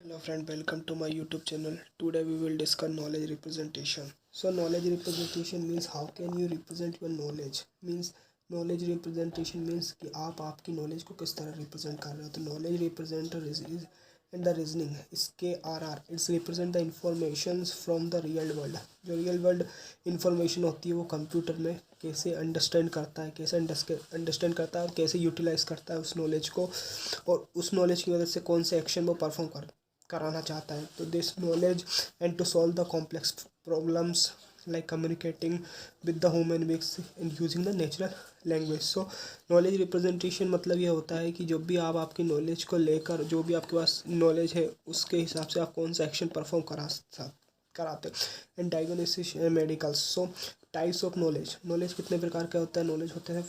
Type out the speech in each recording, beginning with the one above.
Hello friend, welcome to my YouTube channel. Today we will discuss knowledge representation. So knowledge representation means how can you represent your knowledge. Means knowledge representation means कि आप आपकी knowledge को किस तरह represent कर रहे हो. तो knowledge representer is and the reasoning इसके RR it's represent the informations from the real world. जो real world information होती है वो कंप्यूटर में कैसे अंडरस्टैंड करता है, कैसे अंडरस्टैंड करता है और कैसे यूटिलाइज करता है उस नॉलेज को, और उस नॉलेज की मदद से कौन से एक्शन वो परफॉर्म कराना चाहता है. तो this knowledge and to solve the complex problems like communicating with the human beings and using the natural language. So knowledge representation मतलब ये होता है कि जब भी आप आपकी नॉलेज को लेकर जो भी आपके पास नॉलेज है उसके हिसाब से आप कौन सा एक्शन परफॉर्म कराते हैं. And diagnosis medicals. So types of knowledge कितने प्रकार का होता है. नॉलेज होते हैं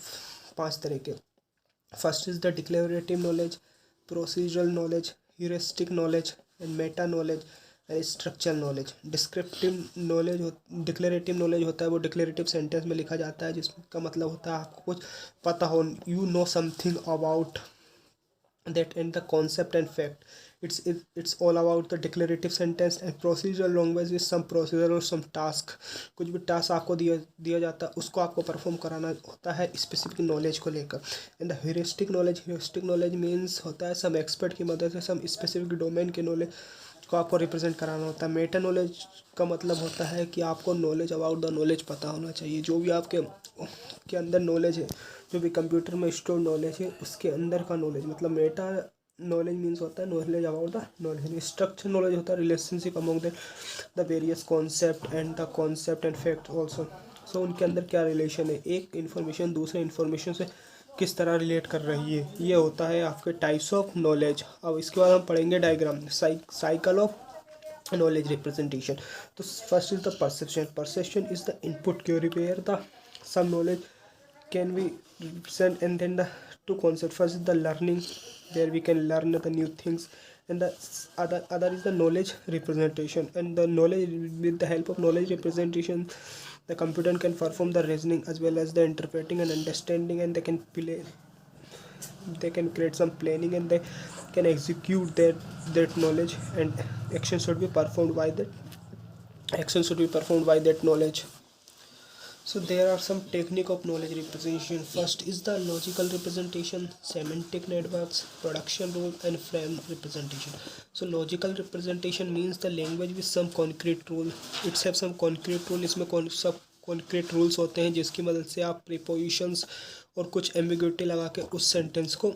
5 तरह के. First is the declarative knowledge, procedural knowledge, heuristic knowledge and Meta knowledge and structural knowledge. Descriptive knowledge declarative knowledge होता है वो डिक्लेरेटिव सेंटेंस में लिखा जाता है जिसका मतलब होता है आपको कुछ पता हो, you know something about that and the concept and fact. It's all about the declarative sentence. And procedural language is some procedure or some task. कुछ भी टास्क आपको दिया जाता है उसको आपको परफॉर्म कराना होता है स्पेसिफिक नॉलेज को लेकर. And the heuristic knowledge means होता है सम एक्सपर्ट की मदद से सम स्पेसिफिक डोमेन के नॉलेज को आपको रिप्रेजेंट कराना होता है. मेटा नॉलेज का मतलब होता है कि आपको नॉलेज अबाउट द नॉलेज पता होना चाहिए. जो भी आपके के अंदर नॉलेज है, जो भी कंप्यूटर में स्टोर नॉलेज है उसके अंदर का नॉलेज मतलब मेटा नॉलेज मीन्स होता है knowledge about the knowledge. Structure knowledge होता है relationship among the various concept and fact also. So उनके अंदर क्या रिलेशन है, एक इन्फॉर्मेशन दूसरे इन्फॉर्मेशन से किस तरह रिलेट कर रही है. ये होता है आपके टाइप्स ऑफ नॉलेज. अब इसके बाद हम पढ़ेंगे diagram cycle of knowledge representation. तो first is the perception is the input query where the some knowledge can be represent, and then the two concepts. First is the learning where we can learn the new things, and the other is the knowledge representation. And the knowledge, with the help of knowledge representation, the computer can perform the reasoning as well as the interpreting and understanding, and they can create some planning, and they can execute that knowledge, and action should be performed by that knowledge. So there are some technique of knowledge representation. First is the logical representation, semantic networks, production rule and frame representation. So logical representation means the language with some concrete rule. It's have some concrete rule. इसमें सब concrete rules होते हैं जिसकी मदद से आप prepositions और कुछ एम्बिग्यूटी लगा के उस सेंटेंस को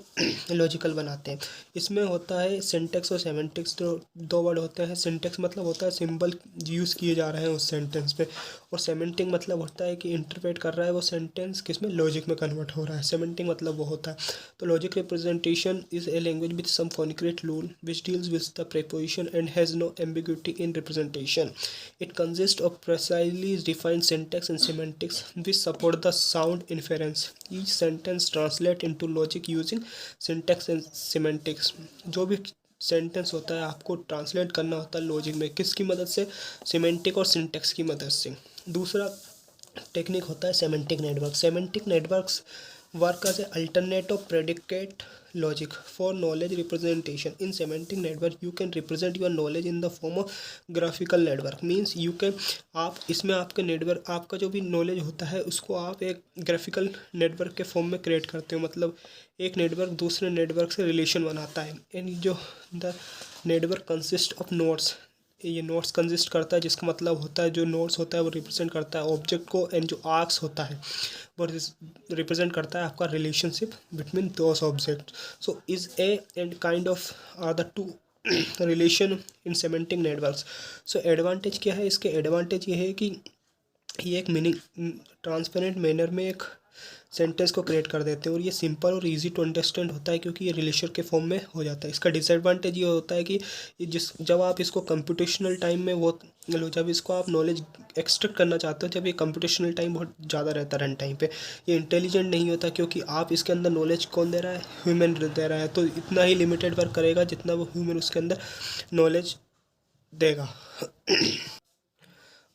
लॉजिकल बनाते हैं. इसमें होता है सिंटेक्स और सेमेंटिक्स. दो वर्ड होते हैं. सिंटेक्स मतलब होता है सिंबल यूज़ किए जा रहे हैं उस सेंटेंस पे, और सेमेंटिक मतलब होता है कि इंटरप्रेट कर रहा है वो सेंटेंस किस में, लॉजिक में कन्वर्ट हो रहा है. सेमेंटिक मतलब वो होता है. तो logic representation is a language with some concrete rule which deals with the preposition and has no ambiguity in representation. It consist of precisely defined syntax and semantics which support the sound inference. Each sentence translate into logic using syntax and semantics. जो भी sentence होता है आपको translate करना होता है logic में, किसकी मदद से, सिमेंटिक और सिंटेक्स की मदद से. दूसरा टेक्निक होता है semantic network. Semantic networks work as an alternate of predicate logic for knowledge representation. In semantic network you can represent your knowledge in the form of graphical network. Means you can आप इसमें आपके network, आपका जो भी knowledge होता है उसको आप एक ग्राफिकल नेटवर्क के फॉर्म में क्रिएट करते हो. मतलब एक नेटवर्क दूसरे नेटवर्क से रिलेशन बनाता है. एंड जो the network consist of nodes, ये नोट्स कंसिस्ट करता है जिसका मतलब होता है जो नोट्स होता है वो रिप्रेजेंट करता है ऑब्जेक्ट को, एंड जो आर्क्स होता है वो रिप्रेजेंट करता है आपका relationship between those object. So is a and kind of are the two relation in semantic networks. So advantage क्या है इसके, एडवांटेज ये है कि ये एक मीनिंग ट्रांसपेरेंट मैनर में एक सेंटेंस को क्रिएट कर देते हैं, और ये सिंपल और इजी टू अंडरस्टैंड होता है क्योंकि ये रिलेशन के फॉर्म में हो जाता है. इसका डिसएडवांटेज ये होता है कि जब आप इसको कंप्यूटेशनल टाइम में जब इसको आप नॉलेज एक्सट्रैक्ट करना चाहते हो, जब ये कंप्यूटेशनल टाइम बहुत ज़्यादा रहता है रन टाइम पे, ये इंटेलिजेंट नहीं होता क्योंकि आप इसके अंदर नॉलेज कौन दे रहा है, ह्यूमन दे रहा है. तो इतना ही लिमिटेड वर्क करेगा जितना वो ह्यूमन उसके अंदर नॉलेज देगा.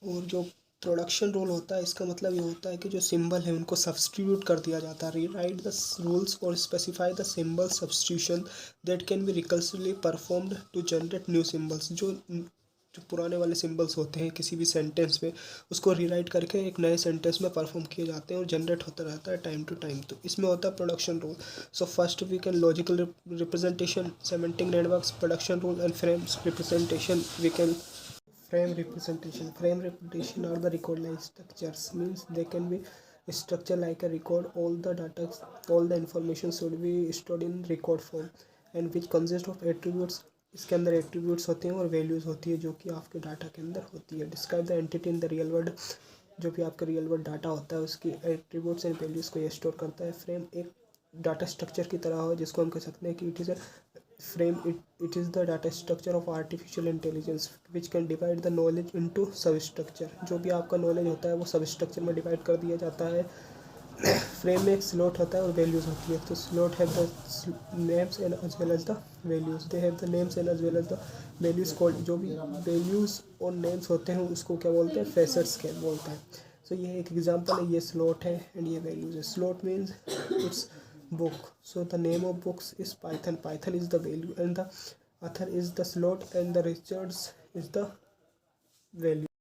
और जो प्रोडक्शन रूल होता है, इसका मतलब ये होता है कि जो सिंबल है उनको सब्सटीट्यूट कर दिया जाता है। रीराइट द रूल्स और specify the symbol substitution that can be recursively performed to generate new symbols. जो पुराने वाले सिंबल्स होते हैं किसी भी सेंटेंस में, उसको रीराइट करके एक नए सेंटेंस में परफॉर्म किए जाते हैं और जनरेट होता रहता है टाइम टू टाइम। तो इसमें होता है production rule. So first we can logical representation, semantic networks, production rule and frames representation. We can frame representation. Frame representation are the recognized structures, means they can be structure like a record. All the information should be stored in record form and which consist of attributes. इसके अंदर attributes होते हैं और values होती है जो कि आपके डाटा के अंदर होती है। Describe the entity in the real world, जो भी आपका रियल वर्ल्ड डाटा होता है उसकी एट्रीब्यूट्स एंड वैल्यूज़ को ये स्टोर करता है। फ्रेम एक डाटा स्ट्रक्चर की तरह हो जिसको हम कह सकते हैं कि it is a frame. It is the data structure of artificial intelligence which can divide the knowledge into substructure. जो भी आपका नॉलेज होता है वो सब स्ट्रक्चर में डिवाइड कर दिया जाता है। फ्रेम में एक स्लॉट होता है और वैल्यूज़ होती है। तो slot have the names and as well as the values. They have the names and as well as the values called. जो भी वैल्यूज़ और नेम्स होते हैं उसको क्या बोलते हैं, फेसेट्स क्या बोलते हैं। सो ये एक एग्जांपल है, ये स्लॉट है एंड ये वैल्यूज़ है। Slot means it's book. So the name of books is Python. Python is the value and the author is the slot and the Richards is the value.